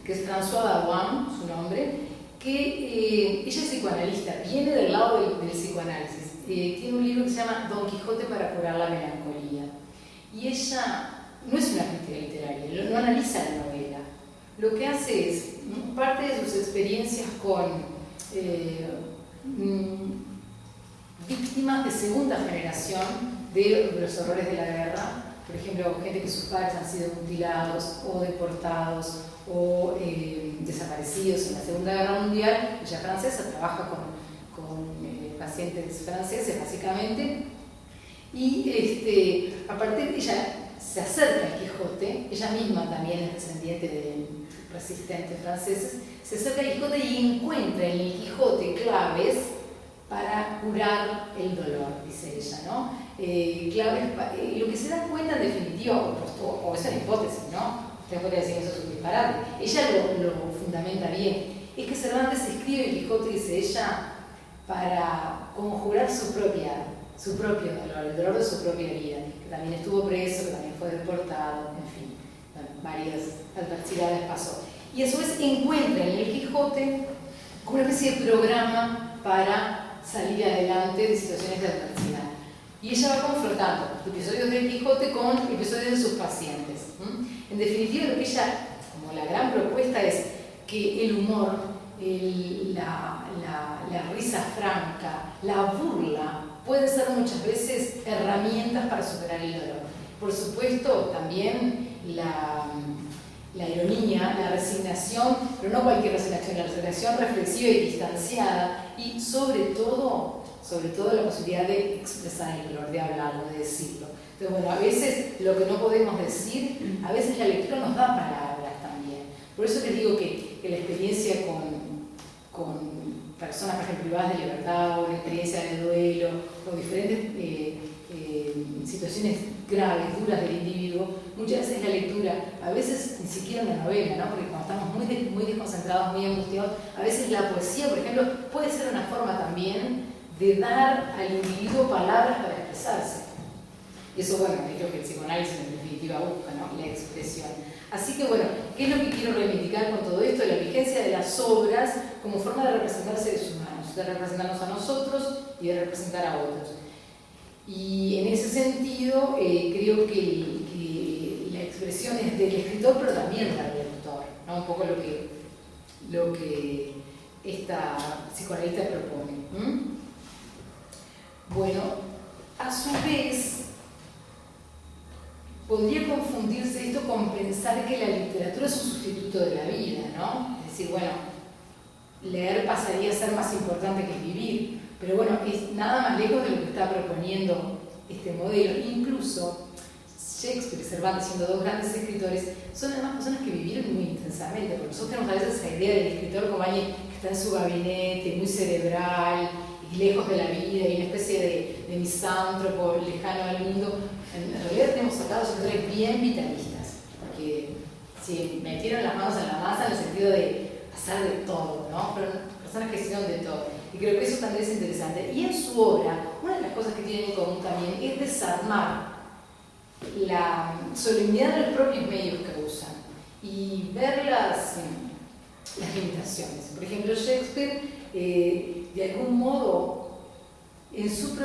que es François Dawan, su nombre, que ella es psicoanalista, viene del lado del psicoanálisis. Tiene un libro que se llama Don Quijote para curar la melancolía. Y ella no es una crítica literaria, no analiza la novela. Lo que hace es, parte de sus experiencias con víctimas de segunda generación de los horrores de la guerra, por ejemplo, gente que sus padres han sido mutilados o deportados o desaparecidos en la Segunda Guerra Mundial. Ella es francesa, trabaja con pacientes franceses básicamente, y a partir de ella se acerca al Quijote, ella misma también es descendiente de resistentes franceses, se acerca al Quijote y encuentra en el Quijote claves para curar el dolor, dice ella, ¿no? Lo que se da cuenta en definitiva, o es una hipótesis, ¿no? Usted podría decir que eso es un disparate, ella lo fundamenta bien, es que Cervantes escribe el Quijote, dice ella, para conjurar su propio dolor, el dolor de su propia vida, que también estuvo preso, que también fue deportado, en fin, varias adversidades pasó. Y a su vez encuentra en el Quijote como una especie de programa para salir adelante de situaciones de adversidad. Y ella va confrontando episodios del Quijote con episodios de sus pacientes. En definitiva, lo que ella, como la gran propuesta, es que el humor, la risa franca, la burla, pueden ser muchas veces herramientas para superar el dolor. Por supuesto, también la ironía, la resignación, pero no cualquier resignación, la resignación reflexiva y distanciada, y sobre todo la posibilidad de expresar el dolor, de hablarlo, de decirlo. Entonces, bueno, a veces lo que no podemos decir, a veces la lectura nos da palabras también. Por eso les digo que la experiencia con personas, por ejemplo, privadas de libertad, o una experiencia de duelo, o diferentes situaciones graves, duras del individuo, muchas veces la lectura, a veces ni siquiera una novela, ¿no? Porque cuando estamos muy desconcentrados, muy angustiados, a veces la poesía, por ejemplo, puede ser una forma también de dar al individuo palabras para expresarse. Y eso, bueno, es lo que el psicoanálisis en definitiva busca, ¿no? La expresión. Así que, bueno, ¿qué es lo que quiero reivindicar con todo esto? La vigencia de las obras como forma de representar seres humanos, de representarnos a nosotros y de representar a otros. Y en ese sentido, creo que la expresión es del escritor, pero también del lector, ¿no? Un poco lo que esta psicoanalista propone. Bueno, a su vez, podría confundirse esto con pensar que la literatura es un sustituto de la vida, ¿no? Es decir, bueno, leer pasaría a ser más importante que vivir, pero bueno, es nada más lejos de lo que está proponiendo este modelo. Incluso Shakespeare y Cervantes, siendo dos grandes escritores, son además personas que vivieron muy intensamente, porque nosotros tenemos a veces esa idea del escritor como alguien que está en su gabinete, muy cerebral, y lejos de la vida, y una especie de misántropo, lejano al mundo. En realidad tenemos sacados escritores bien vitalistas, porque si metieron las manos en la masa en el sentido de hacer de todo, ¿no? Pero personas que hicieron de todo. Y creo que eso también es interesante. Y en su obra, una de las cosas que tienen en común también es desarmar la solemnidad de los propios medios que usan y ver las limitaciones. Por ejemplo, Shakespeare, de algún modo, en su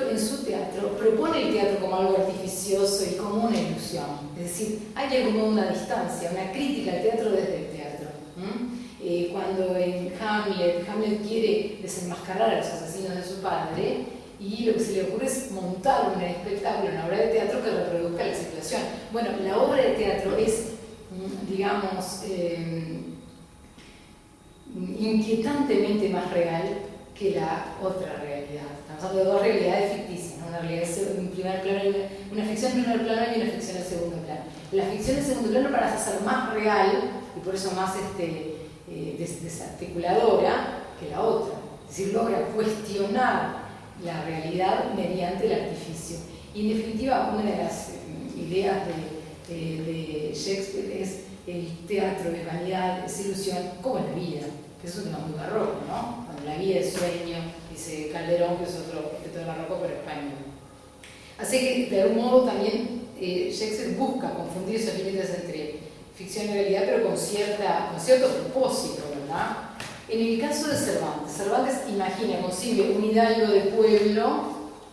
teatro, propone el teatro como algo artificioso y como una ilusión. Es decir, hay de algún modo una distancia, una crítica al teatro desde el teatro. Cuando en Hamlet quiere desenmascarar a los asesinos de su padre, y lo que se le ocurre es montar un espectáculo, una obra de teatro que reproduzca la situación. Bueno, la obra de teatro es, digamos, inquietantemente más real que la otra realidad. Estamos hablando de dos realidades ficticias, ¿no? Una realidad en primer plano, una ficción en primer plano y una ficción en segundo plano. La ficción en segundo plano parece ser más real y por eso más desarticuladora que la otra. Es decir, logra cuestionar la realidad mediante el artificio. Y en definitiva, una de las ideas de Shakespeare es el teatro es vanidad, es ilusión, como la vida, que es un tema muy barroco, ¿no? Cuando la vida es sueño, dice Calderón, que es otro escritor barroco, pero español. Así que, de algún modo, también Shakespeare busca confundir esos límites entre ficción y realidad, pero con cierta con cierto propósito, ¿verdad? En el caso de Cervantes, Cervantes imagina, concibe un hidalgo de pueblo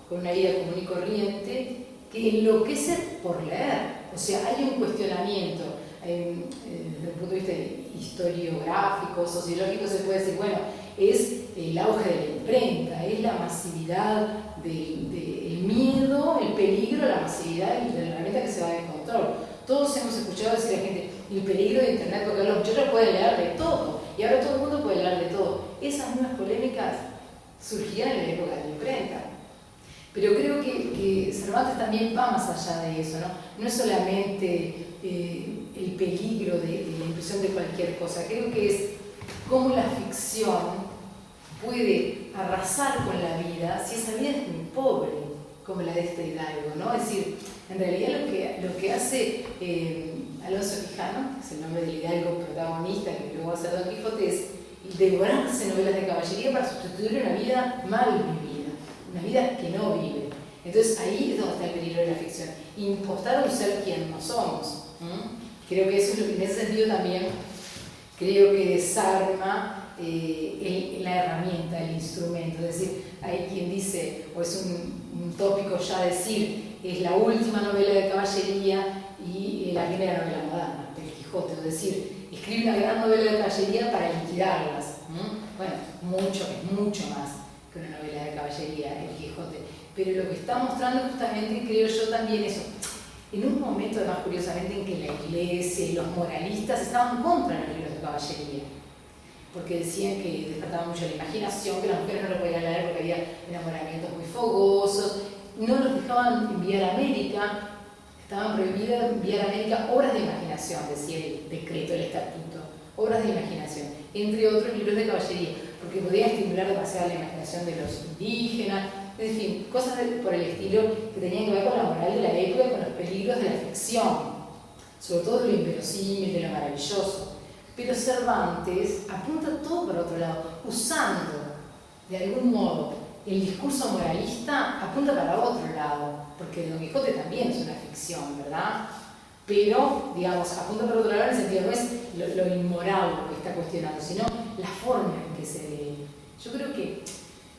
con una vida común y corriente que enloquece por leer. O sea, hay un cuestionamiento desde el punto de vista historiográfico, sociológico, se puede decir, bueno, es el auge de la imprenta, es la masividad del miedo, el peligro, la masividad de la herramienta que se va de control. Todos hemos escuchado decir a la gente el peligro de Internet, porque los muchachos pueden leer de todo, y ahora todo el mundo puede leer de todo. Esas mismas polémicas surgían en la época de la imprenta. Pero creo que Cervantes también va más allá de eso, ¿no? No es solamente el peligro de la impresión de cualquier cosa, creo que es cómo la ficción puede arrasar con la vida si esa vida es muy pobre, como la de este hidalgo, ¿no? Es decir, en realidad lo que hace Alonso Quijano, que es el nombre del hidalgo protagonista que luego va a ser Don Quijote, es devorarse novelas de caballería para sustituir una vida mal vivida, una vida que no vive. Entonces ahí es donde está el peligro de la ficción, impostar a un ser quien no somos. Creo que eso es lo que en ese sentido también creo que desarma la herramienta, el instrumento. Es decir, hay quien dice, o es un tópico ya decir, es la última novela de caballería y la primera novela moderna, del Quijote. Es decir, escribe una gran novela de caballería para liquidarlas. Bueno, es mucho más que una novela de caballería, el Quijote. Pero lo que está mostrando justamente, creo yo también eso, en un momento además curiosamente en que la iglesia y los moralistas estaban contra los libros de caballería, porque decían que despertaban mucho la imaginación, que las mujeres no lo podían leer porque había enamoramientos muy fogosos, no los dejaban enviar a América, estaban prohibidas enviar a América obras de imaginación, decía el decreto, el estatuto, obras de imaginación, entre otros libros de caballería, porque podían estimular demasiado la imaginación de los indígenas, en fin, cosas por el estilo que tenían que ver con la moral de la época y con los peligros de la ficción, sobre todo de lo inverosímil, de lo maravilloso. Pero Cervantes apunta todo por otro lado, usando de algún modo el discurso moralista, apunta para otro lado, porque Don Quijote también es una ficción, ¿verdad? Pero, digamos, apunta por otro lado en el sentido, no es lo inmoral lo que está cuestionando, sino la forma en que se lee. Yo creo que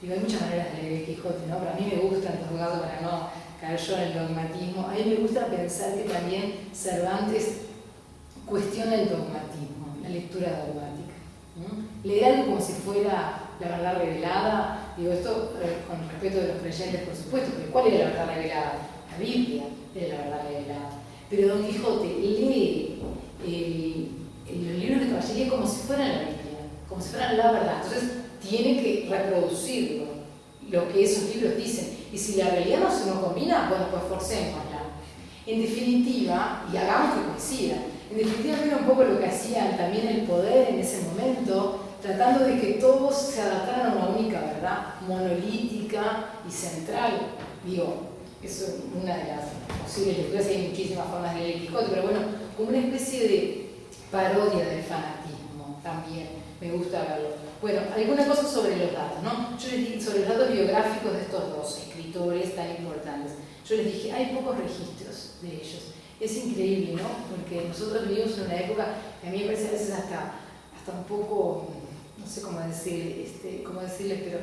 hay muchas maneras de leer el Quijote, ¿no? Pero a mí me gusta, en todo caso, para no caer yo en el dogmatismo, a mí me gusta pensar que también Cervantes cuestiona el dogmatismo, la lectura dogmática. Leer algo como si fuera la verdad revelada, digo esto con respeto de los creyentes, por supuesto, porque ¿cuál era la verdad revelada? La Biblia era la verdad revelada. Pero Don Quijote lee los libros de caballería como si fueran la Biblia, como si fueran la verdad. Entonces, tiene que reproducirlo, lo que esos libros dicen. Y si la realidad no combina, bueno, pues forcémosla. En definitiva, y hagamos que coincida, en definitiva era un poco lo que hacían también el poder en ese momento, tratando de que todos se adaptaran a una única verdad, monolítica y central. Digo, eso es una de las posibles lecturas, hay muchísimas formas de leer el Quijote, pero bueno, como una especie de parodia del fanatismo también, me gusta verlo. Bueno, alguna cosa sobre los datos, ¿no? Yo les dije sobre los datos biográficos de estos dos escritores tan importantes. Yo les dije, hay pocos registros de ellos. Es increíble, ¿no? Porque nosotros vivimos en una época que a mí me parece a veces hasta un poco, no sé cómo decirles, pero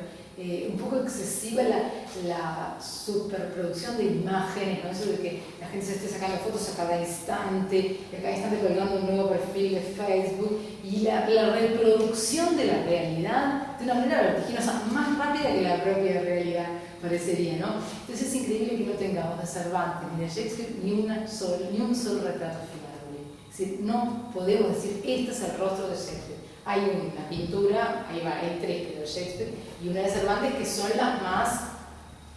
un poco excesiva la superproducción de imágenes, ¿no? Eso de que la gente se esté sacando fotos a cada instante, y a cada instante colgando un nuevo perfil de Facebook, y la reproducción de la realidad de una manera vertiginosa, más rápida que la propia realidad, parecería, ¿no? Entonces es increíble que no tengamos de Cervantes ni de Shakespeare ni un solo retrato fiable. Es decir, no podemos decir, este es el rostro de Shakespeare. Hay una pintura, hay tres creo de Shakespeare, y una de Cervantes que son las más,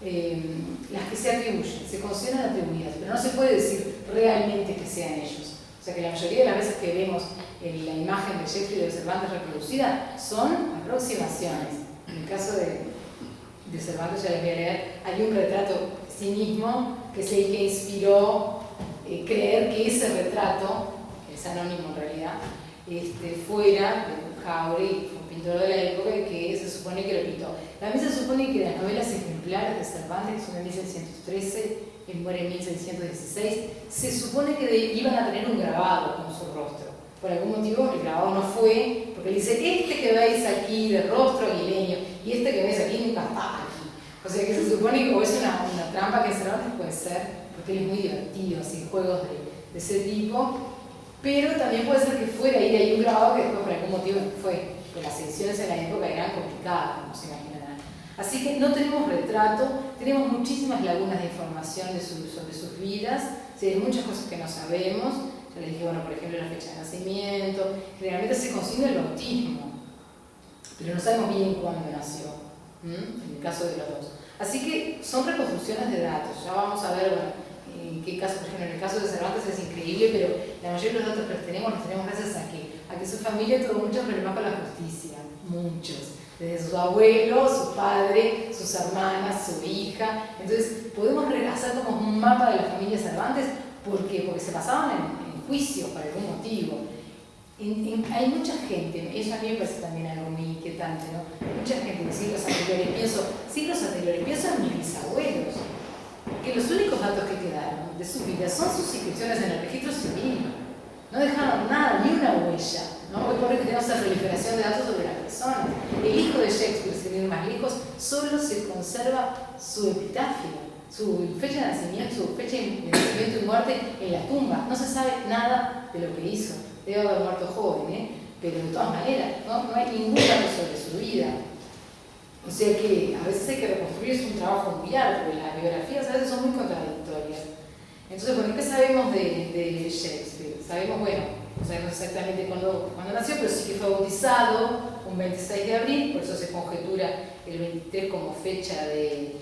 las que se atribuyen, se consideran atribuidas, pero no se puede decir realmente que sean ellos. O sea que la mayoría de las veces que vemos la imagen de Shakespeare y de Cervantes reproducida son aproximaciones. En el caso de Cervantes, ya les voy a leer, hay un retrato de sí mismo que es el que inspiró creer que ese retrato, que es anónimo en realidad, fuera de Jauregui, un pintor de la época, y que se supone que lo pintó. También se supone que las novelas ejemplares de Cervantes, que son de 1613, él muere en 1616, se supone que iban a tener un grabado con su rostro. por algún motivo el grabado no fue, porque él dice, este que veis aquí de rostro aguileño y este que veis aquí nunca estaba aquí. O sea que se supone que es una trampa que Cervantes puede ser, porque él es muy divertido, así, juegos de ese tipo, pero también puede ser que fuera y hay un grabado que después por algún motivo fue, porque las ediciones en la época eran complicadas, como se imaginarán. Así que no tenemos retrato, tenemos muchísimas lagunas de información sobre sus vidas, sí, hay muchas cosas que no sabemos. Ya les dije, bueno, por ejemplo, la fecha de nacimiento, generalmente se consigna el bautismo, pero no sabemos bien cuándo nació, en el caso de los dos. Así que son reconstrucciones de datos, ya vamos a ver, bueno, en qué caso, por ejemplo, en el caso de Cervantes es increíble, pero la mayoría de los datos que los tenemos gracias a que su familia tuvo muchos problemas con la justicia, muchos. Desde su abuelo, su padre, sus hermanas, su hija. Entonces, podemos hacer como un mapa de la familia Cervantes. ¿Por qué? Porque se pasaban en juicios por algún motivo. Hay mucha gente, eso a mí me parece también algo muy inquietante, ¿no? Mucha gente en siglos anteriores, pienso en mis bisabuelos, que los únicos datos que quedaron de su vida son sus inscripciones en el registro civil. No dejaron nada, ni una huella, ¿no? Hoy por hoy tenemos esa proliferación de datos sobre las personas. El hijo de Shakespeare, sin ir más lejos, solo se conserva su epitafio, su fecha de nacimiento, su fecha de nacimiento y muerte en la tumba. No se sabe nada de lo que hizo. Debe haber muerto joven, pero de todas maneras, no hay ningún dato sobre su vida. O sea que a veces hay que reconstruir, es un trabajo muy arduo, las biografías a veces son muy contradictorias. Entonces, bueno, ¿qué sabemos de Shakespeare? Sabemos, bueno, no sabemos exactamente cuándo nació, pero sí que fue bautizado un 26 de abril, por eso se conjetura el 23 como fecha de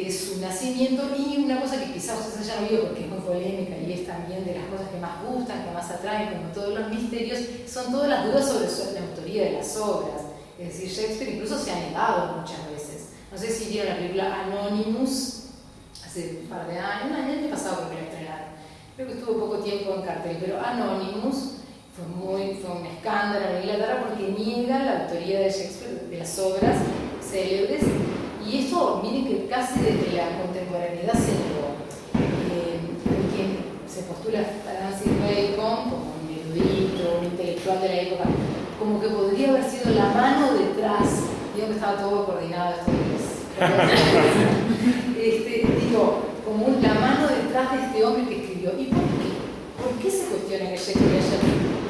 su nacimiento. Y una cosa que quizás ustedes hayan oído porque es muy polémica y es también de las cosas que más gustan, que más atraen, como todos los misterios, son todas las dudas sobre la autoría de las obras. Es decir, Shakespeare incluso se ha negado muchas veces. No sé si vieron la película Anonymous hace un par de años, un año pasado creo que la estrenaron. Creo que estuvo poco tiempo en cartel, pero Anonymous fue un escándalo en Inglaterra porque niega la autoría de Shakespeare de las obras célebres. Y esto, miren que casi desde la contemporaneidad se negó. Quien se postula Francis Bacon como un erudito, un intelectual de la época, como que podría haber sido la mano detrás, digo que estaba todo coordinado como la mano detrás de este hombre que escribió. ¿Y por qué? ¿Por qué se cuestiona que Shakespeare haya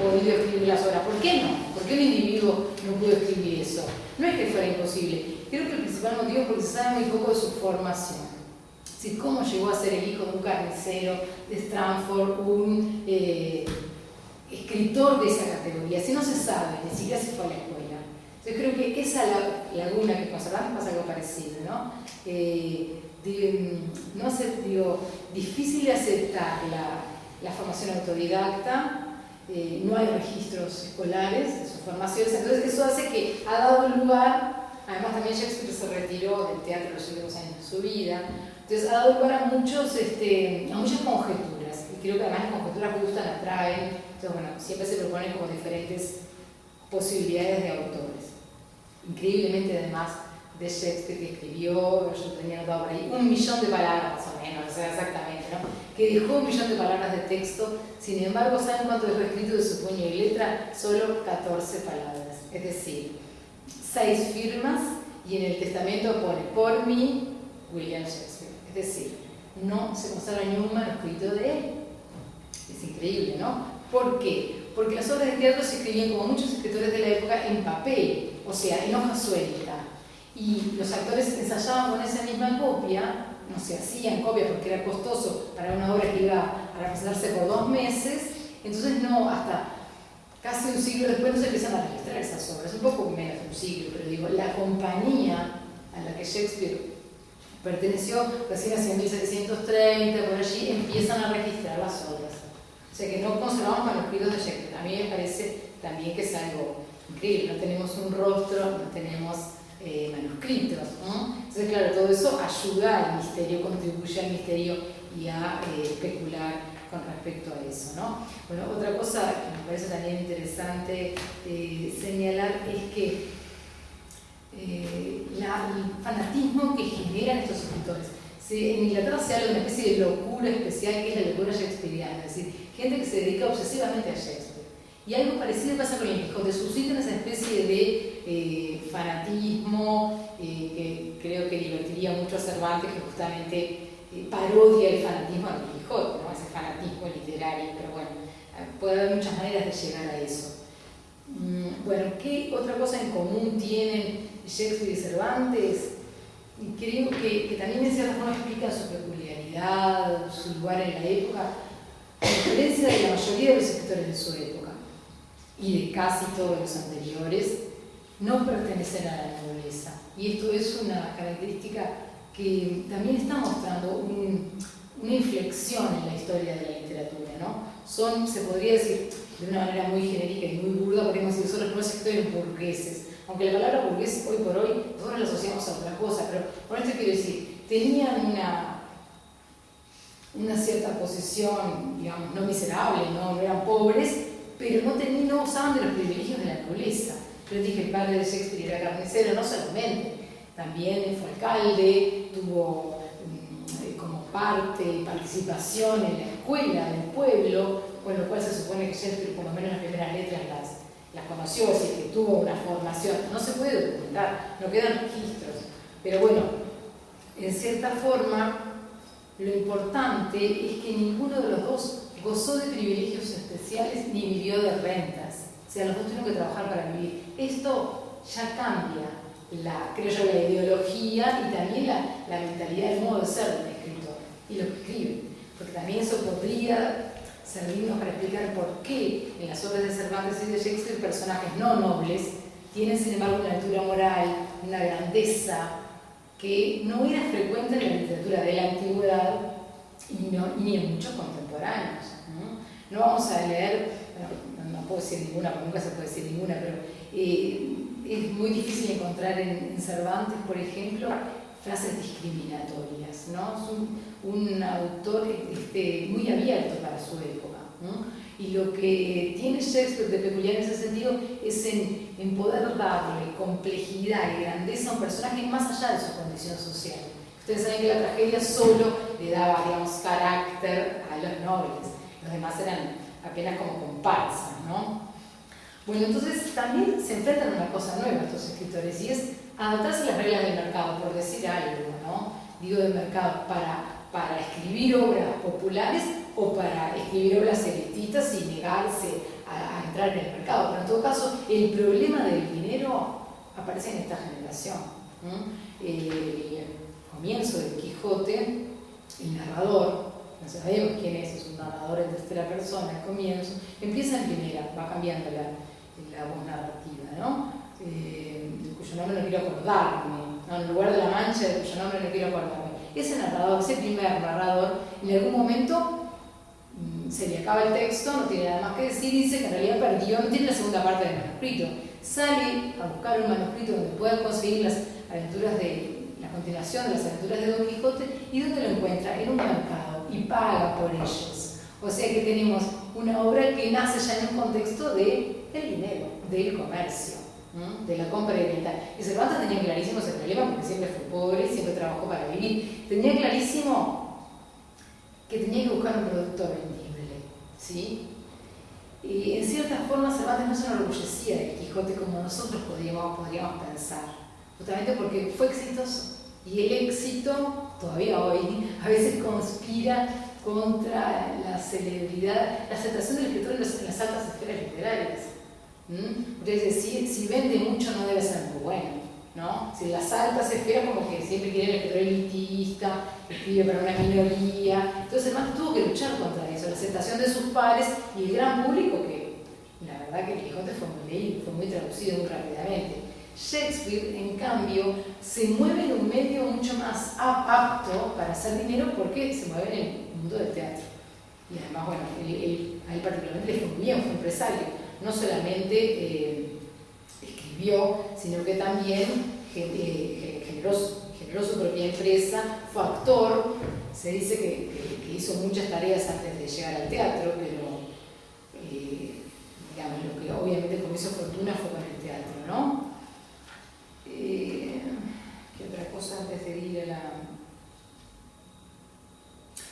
podido escribir las obras? ¿Por qué no? ¿Por qué un individuo no pudo escribir eso? No es que fuera imposible. Creo que el principal motivo es porque se sabe muy poco de su formación. Es cómo llegó a ser el hijo de un carnicero de Stratford, un escritor de esa categoría. Si no se sabe, ni siquiera se fue a la escuela. Entonces creo que esa laguna que con Cervantes pasa algo parecido, ¿no? Difícil de aceptar la formación autodidacta. No hay registros escolares de sus formaciones, entonces eso hace que ha dado lugar, además también Shakespeare se retiró del teatro los últimos años de su vida, entonces ha dado lugar a muchas conjeturas, y creo que además las conjeturas gustan, atraen, entonces bueno, siempre se proponen como diferentes posibilidades de autores. Increíblemente además de Shakespeare que escribió, yo tenía anotado por ahí, 1 millón de palabras más o menos, o sea, exactamente, ¿no? Que dejó 1 millón de palabras de texto, sin embargo, ¿saben cuánto dejó escrito de su puño y letra? Solo 14 palabras, es decir, 6 firmas, y en el testamento pone, por mí, William Shakespeare, es decir, no se conserva ni un manuscrito de él. Es increíble, ¿no? ¿Por qué? Porque las obras de teatro se escribían, como muchos escritores de la época, en papel, o sea, en hoja suelta. Y los actores ensayaban con esa misma copia, no se hacían copias porque era costoso para una obra que iba a representarse por 2 meses, entonces no, hasta casi un siglo después no se empiezan a registrar esas obras, un poco menos de un siglo, pero digo, la compañía a la que Shakespeare perteneció recién hacia 1730, por allí empiezan a registrar las obras. O sea que no conservamos manuscritos de Shakespeare. A mí me parece también que es algo increíble, no tenemos un rostro, no tenemos manuscritos, ¿no? Entonces, claro, todo eso ayuda al misterio, contribuye al misterio y a especular con respecto a eso, ¿no? Bueno, otra cosa que me parece también interesante señalar es que el fanatismo que generan estos escritores. Sí, en Inglaterra se habla de una especie de locura especial que es la locura shakespeariana, es decir, gente que se dedica obsesivamente a Shakespeare. Y algo parecido pasa con el Quijote, suscitan esa especie de fanatismo que creo que divertiría mucho a Cervantes, que justamente parodia el fanatismo del Quijote, ¿no? Ese fanatismo literario, pero bueno, puede haber muchas maneras de llegar a eso. Bueno, ¿qué otra cosa en común tienen Shakespeare y Cervantes? Y creo que también en cierta forma explican su peculiaridad, su lugar en la época, a diferencia de la mayoría de los escritores de su época y de casi todos los anteriores, no pertenecen a la nobleza. Y esto es una característica que también está mostrando una inflexión en la historia de la literatura, ¿no? Se podría decir de una manera muy genérica y muy burda, podríamos decir, son los primeros escritores burgueses. Aunque la palabra burgués hoy por hoy nosotros la asociamos a otra cosa, pero por esto quiero decir, tenían una cierta posición, digamos, no miserable, no eran pobres, pero no usaban de los privilegios de la nobleza. Yo dije, el padre de Shakespeare era carnicero, no solamente, también fue alcalde, tuvo como participación en la escuela del pueblo, con lo cual se supone que Shakespeare, por lo menos las primeras letras, las conoció, así que tuvo una formación. No se puede documentar, no quedan registros, pero bueno, en cierta forma, lo importante es que ninguno de los dos gozó de privilegios especiales ni vivió de rentas. O sea, los dos tuvieron que trabajar para vivir. Esto ya cambia, creo yo, la ideología y también la mentalidad, el modo de ser del escritor y lo que escribe. Porque también eso podría servirnos para explicar por qué en las obras de Cervantes y de Shakespeare personajes no nobles tienen sin embargo una altura moral, una grandeza que no era frecuente en la literatura de la antigüedad y ni en muchos contemporáneos. No vamos a leer, bueno, no puedo decir ninguna, porque nunca se puede decir ninguna, pero es muy difícil encontrar en Cervantes, por ejemplo, frases discriminatorias, ¿no? Es un autor muy abierto para su época, ¿no? Y lo que tiene Shakespeare de peculiar en ese sentido es en poder darle complejidad y grandeza a un personaje más allá de su condición social. Ustedes saben que la tragedia solo le daba, digamos, carácter a los nobles, los demás eran apenas como comparsas, ¿no? Bueno, entonces también se enfrentan a una cosa nueva estos escritores y es adaptarse a las reglas del mercado, por decir algo, ¿no? Digo del mercado para escribir obras populares o para escribir obras elitistas y negarse a entrar en el mercado. Pero en todo caso, el problema del dinero aparece en esta generación, ¿no? El comienzo del Quijote, el narrador, no sabemos quién es un narrador en tercera persona, el comienzo, empieza en primera, va cambiando la voz narrativa, ¿no? De cuyo nombre no quiero acordarme, ¿no? En lugar de La Mancha, de cuyo nombre no quiero acordarme. Ese narrador, ese primer narrador, en algún momento se le acaba el texto, no tiene nada más que decir, dice que en realidad perdió, no tiene la segunda parte del manuscrito. Sale a buscar un manuscrito donde pueda conseguir la continuación de las aventuras de Don Quijote, y donde lo encuentra en un mercado y paga por ellos. O sea que tenemos una obra que nace ya en un contexto del dinero, del comercio, ¿no? De la compra y venta. Y Cervantes tenía clarísimo ese problema porque siempre fue pobre, siempre trabajó para vivir. Tenía clarísimo que tenía que buscar un producto vendible, ¿sí? Y en cierta forma Cervantes no se enorgullecía del Quijote como nosotros podríamos pensar, justamente porque fue exitoso. Y el éxito, todavía hoy, a veces conspira contra la celebridad, la aceptación del escritor en las altas esferas literarias. Entonces, si vende mucho no debe ser muy bueno, ¿no? Si las altas esferas como que siempre quieren el escritor elitista, escribe para una minoría. Entonces Cervantes tuvo que luchar contra eso, la aceptación de sus pares y el gran público, que la verdad que el Quijote fue muy leído, fue muy traducido muy rápidamente. Shakespeare, en cambio, se mueve en un medio mucho más apto para hacer dinero porque se mueve en el mundo del teatro. Y además, bueno, a él particularmente le fue muy bien, fue empresario. No solamente escribió, sino que también generó su propia empresa, fue actor. Se dice que hizo muchas tareas antes de llegar al teatro, pero digamos, lo que obviamente con hizo fortuna fue con el teatro, ¿no? ¿Qué otra cosa antes de ir a la...?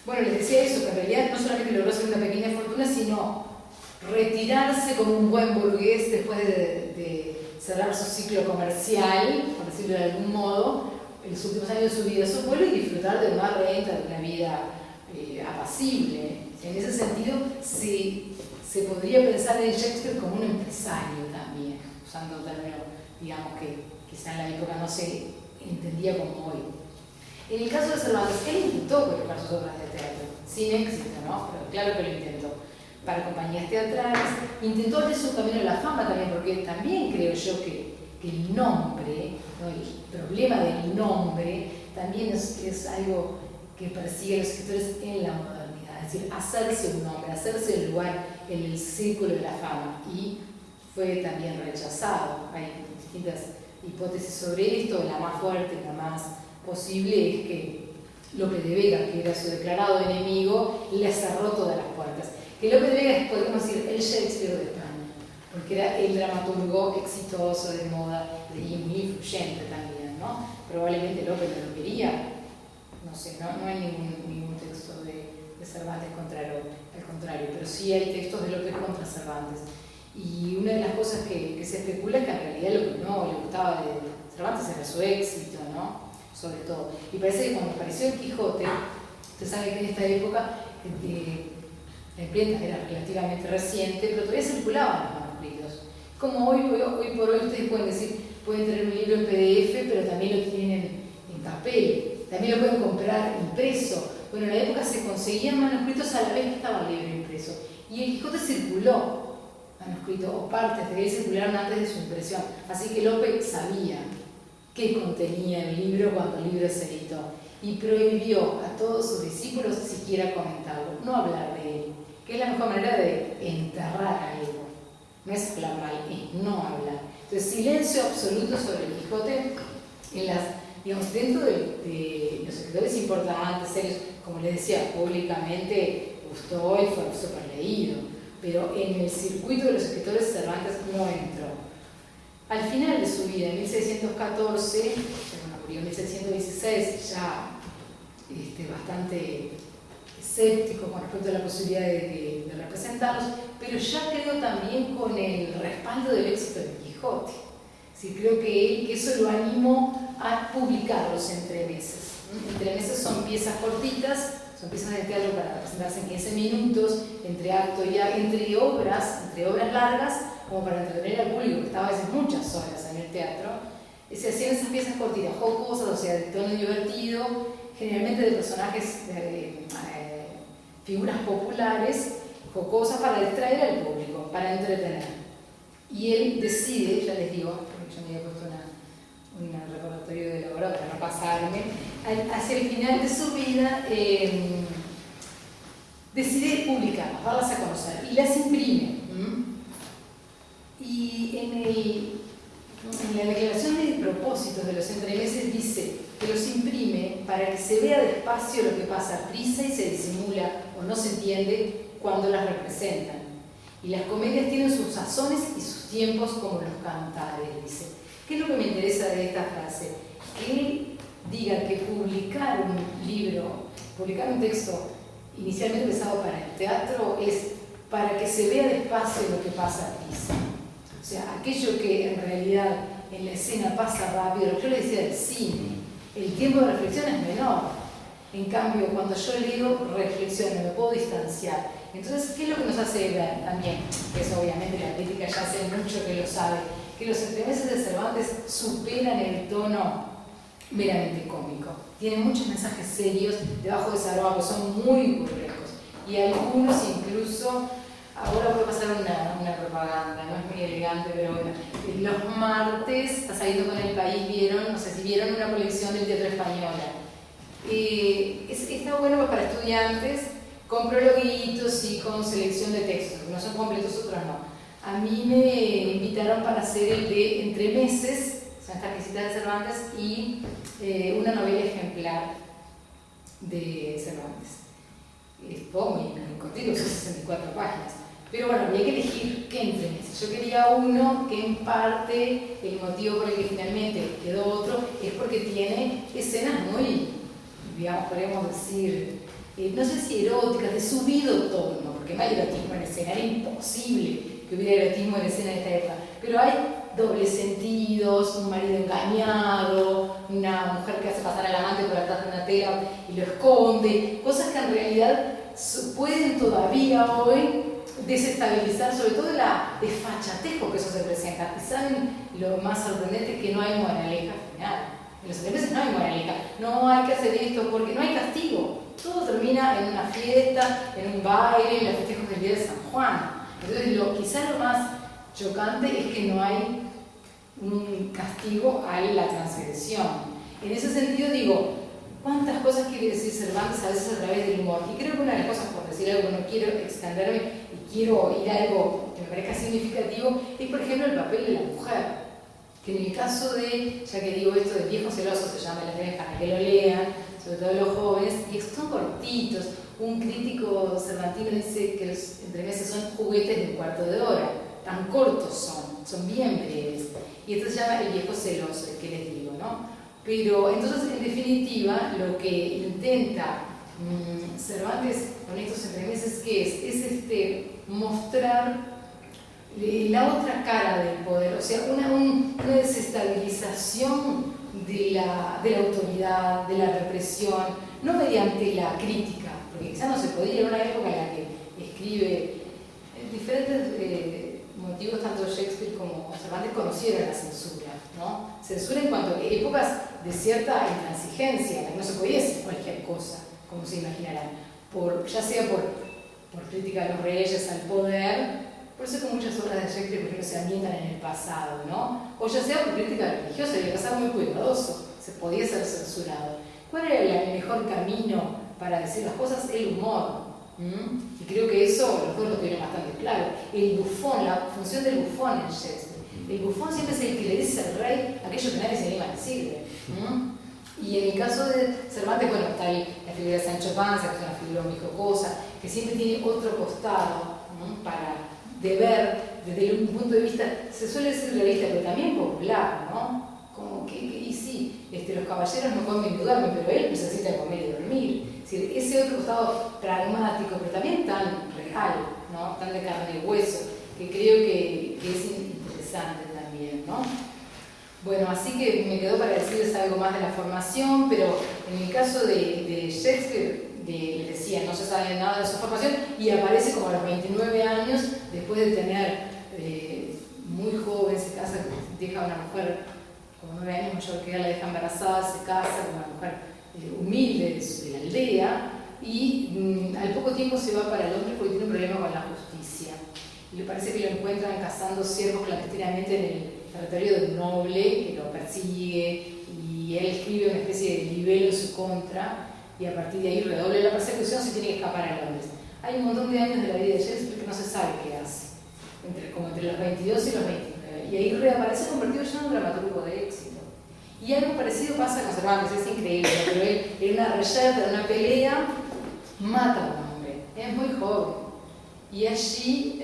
Bueno, les decía eso, que en realidad no solamente logró hacer una pequeña fortuna, sino retirarse como un buen burgués después de cerrar su ciclo comercial, por decirlo de algún modo, en los últimos años de su vida, su pueblo, y disfrutar de una renta, de una vida apacible. En ese sentido, se podría pensar en Shakespeare como un empresario también, usando un término, digamos, que quizá en la época no se entendía como hoy. En el caso de Cervantes, él intentó colocar sus obras de teatro, sin éxito, ¿no? Pero claro que lo intentó. Para compañías teatrales, intentó hacer su camino a la fama también, porque también creo yo que el nombre, ¿no? El problema del nombre, también es algo que persiguen los escritores en la modernidad, es decir, hacerse un nombre, hacerse el lugar en el círculo de la fama, y fue también rechazado. Hay distintas hipótesis sobre esto, la más fuerte, la más posible es que Lope de Vega, que era su declarado enemigo, le cerró todas las puertas. Que Lope de Vega es, podemos decir, el Shakespeare de España, porque era el dramaturgo exitoso, de moda, y muy influyente también, ¿no? Probablemente Lope no lo quería, no sé, no hay ningún texto de Cervantes contra Lope, al contrario, pero sí hay textos de Lope contra Cervantes. Y una de las cosas que se especula es que en realidad lo que no le gustaba de Cervantes era su éxito, ¿no? Sobre todo. Y parece que cuando apareció el Quijote, usted sabe que en esta época la imprenta era relativamente reciente, pero todavía circulaban los manuscritos. Como hoy por hoy ustedes pueden decir, pueden tener un libro en PDF, pero también lo tienen en papel, también lo pueden comprar impreso. Bueno, en la época se conseguían manuscritos a la vez que estaba el libro impreso. Y el Quijote circuló manuscrito, o partes de él circularon antes de su impresión. Así que Lope sabía qué contenía el libro cuando el libro se editó, y prohibió a todos sus discípulos siquiera comentarlo, no hablar de él, que es la mejor manera de enterrar algo. No es hablar mal, es no hablar. Entonces, silencio absoluto sobre el Quijote digamos, dentro de los escritores importantes, serios, como les decía, públicamente gustó y fue súper leído, pero en el circuito de los escritores Cervantes no entró. Al final de su vida, en 1614, bueno, murió en 1616, ya bastante escéptico con respecto a la posibilidad de representarlos, pero ya creo también con el respaldo del éxito de Quijote. Sí, creo que eso lo animó a publicar los entremeses. Entremeses son piezas cortitas, son piezas de teatro para representarse en 15 minutos, entre acto y entre obras largas, como para entretener al público, que estaba a veces muchas horas en el teatro. Se hacían esas piezas cortitas, jocosas, o sea, de tono divertido, generalmente de personajes, figuras populares, jocosas, para distraer al público, para entretener. Y él decide, ya les digo, porque yo me había puesto un recordatorio de la hora para no pasarme, hacia el final de su vida decide publicarlas, darlas a conocer, y las imprime. Y en la declaración de propósitos de los entremeses dice que los imprime para que se vea despacio lo que pasa a prisa y se disimula o no se entiende cuando las representan. Y las comedias tienen sus sazones y sus tiempos como los cantares, dice. ¿Qué es lo que me interesa de esta frase? Que él diga que publicar un libro, publicar un texto inicialmente pensado para el teatro es para que se vea despacio lo que pasa a prisa. O sea, aquello que en realidad en la escena pasa rápido, lo que yo le decía del cine, el tiempo de reflexión es menor. En cambio, cuando yo leo, reflexiono, me puedo distanciar. Entonces, ¿qué es lo que nos hace ver también? Que eso obviamente la crítica ya hace mucho que lo sabe, que los entremeses de Cervantes superan el tono meramente cómico. Tienen muchos mensajes serios debajo de esa aroma, que son muy burlescos. Y algunos incluso... Ahora voy a pasar una propaganda, no es muy elegante, pero bueno. Los martes, está saliendo con El País, vieron, no sé si vieron una colección del teatro española. Está bueno para estudiantes, con prologuitos y con selección de textos, unos son completos, otros no. A mí me invitaron para hacer el de Entremeses, son estas piecitas de Cervantes, y una novela ejemplar de Cervantes. Es poco, muy cortito, son 64 páginas. Pero bueno, había que elegir qué entremeses. Yo quería uno que en parte, el motivo por el que finalmente quedó otro, es porque tiene escenas muy, digamos, podríamos decir, no sé si eróticas, de subido tono, porque no hay erotismo en escena, era imposible que hubiera erotismo en escena de esta época, pero hay dobles sentidos, un marido engañado, una mujer que hace pasar al amante por atrás de una tela y lo esconde, cosas que en realidad pueden todavía hoy desestabilizar, sobre todo la desfachatez con que eso se presenta. Y saben lo más sorprendente, que no hay moraleja final. En los meses no hay moraleja, no hay que hacer esto porque no hay castigo. Todo termina en una fiesta, en un baile, en los festejos del día de San Juan. Entonces, quizá lo más chocante es que no hay un castigo a la transgresión. En ese sentido digo, ¿cuántas cosas quiere decir Cervantes a veces a través del humor? Y creo que una de las cosas, por decir algo, no quiero extenderme y quiero ir a algo que me parezca significativo, es por ejemplo el papel de la mujer. Que en el caso de, ya que digo esto de Viejo Celoso, se llama la ley para que lo lean, sobre todo los jóvenes, y son cortitos. Un crítico cervantino dice que los entremeses son juguetes de un cuarto de hora, tan cortos son bien breves. Y esto se llama El Viejo Celoso, el que les digo, ¿no? Pero entonces, en definitiva, lo que intenta Cervantes con estos entremeses, ¿qué es mostrar la otra cara del poder, o sea, una desestabilización de la autoridad, de la represión, no mediante la crítica, porque quizás no se podía, en una época en la que escribe diferentes motivos, tanto Shakespeare como Cervantes conocieron la censura, ¿no? Censura en cuanto a épocas de cierta intransigencia, en la que no se podía decir cualquier cosa, como se imaginarán, ya sea por crítica a los reyes, al poder. Por eso que muchas obras de Shakespeare, por ejemplo, se ambientan en el pasado, ¿no? O ya sea por crítica religiosa, y el pasado muy cuidadoso, se podía ser censurado. ¿Cuál era el mejor camino para decir las cosas? El humor. Y creo que eso los dos lo tienen bastante claro. El bufón, la función del bufón en Shakespeare. El bufón siempre es el que le dice al rey aquello que nadie se anima a decirle. Y en el caso de Cervantes, bueno, está la figura de Sancho Panza, que es una figura muy jocosa, que siempre tiene otro costado de ver desde un punto de vista, se suele decir realista, pero también popular, ¿no? Como y sí, los caballeros no comen ni duermen, pero él necesita comer y dormir. Es decir, ese otro costado pragmático, pero también tan real, ¿no? Tan de carne y hueso, que creo que es interesante también, ¿no? Bueno, así que me quedó para decirles algo más de la formación, pero en el caso de Shakespeare, les decía, no se sabe nada de su formación y aparece como a los 29 años, después de tener muy joven, se casa, deja a una mujer como 9 años mayor que ella, la deja embarazada, se casa con una mujer humilde de la aldea y al poco tiempo se va para Londres porque tiene un problema con la justicia. Y le parece que lo encuentran cazando ciervos clandestinamente en el territorio de un noble que lo persigue y él escribe una especie de libelo en su contra. Y a partir de ahí redoble la persecución, se tiene que escapar a Londres. Hay un montón de años de la vida de Shakespeare que no se sabe qué hace, como entre los 22 y los 29. Y ahí reaparece convertido ya en un dramaturgo de éxito. Y algo parecido pasa con Cervantes, es increíble, pero él en una reyerta, en una pelea, mata a un hombre, es muy joven. Y allí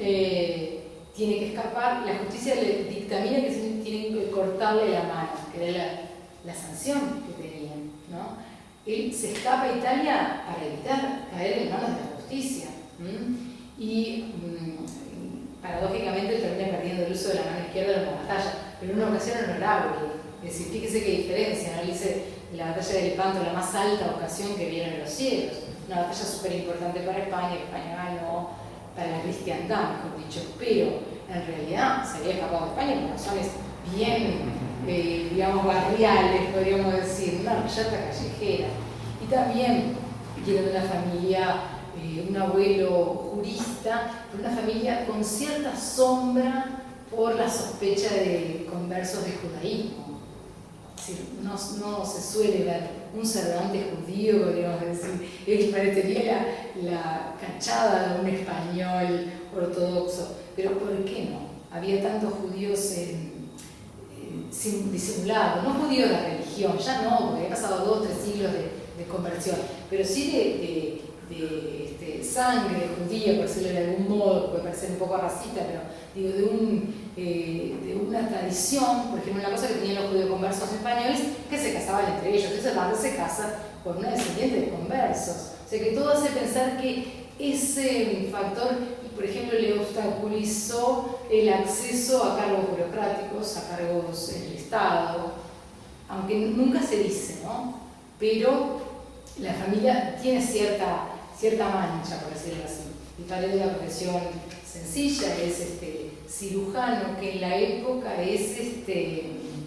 tiene que escapar, la justicia le dictamina que tiene que cortarle la mano, que era la sanción que tenían, ¿no? Él se escapa a Italia para evitar caer en manos de la justicia. Y paradójicamente termina perdiendo el uso de la mano izquierda en la batalla, pero en una ocasión honorable. Es decir, fíjese qué diferencia, ¿no? Dice la batalla de Lepanto, la más alta ocasión que vieron los cielos. Una batalla súper importante para España, España ganó, para la cristiandad, mejor dicho, pero en realidad se había escapado de España por razones bien digamos, barriales, podríamos decir, una reyerta callejera. Y también viene de una familia, un abuelo jurista, de una familia con cierta sombra por la sospecha de conversos de judaísmo. Es decir, no se suele ver un Cervantes judío, podríamos decir, él parecería la cachada de un español ortodoxo. Pero ¿por qué no? Había tantos judíos disimulados, no judíos de la religión, ya no, porque había pasado 2 o 3 siglos de conversión, pero sí de sangre judía, por decirlo de algún modo, puede parecer un poco racista, pero digo, de una tradición, por ejemplo, una cosa que tenían los judíos conversos españoles, que se casaban entre ellos. Entonces Cervantes se casa con una descendiente de conversos. O sea que todo hace pensar que ese factor, por ejemplo, le obstaculizó el acceso a cargos burocráticos, a cargos en el Estado, aunque nunca se dice, ¿no? Pero la familia tiene cierta mancha, por decirlo así. Mi padre de una profesión sencilla, es cirujano, que en la época es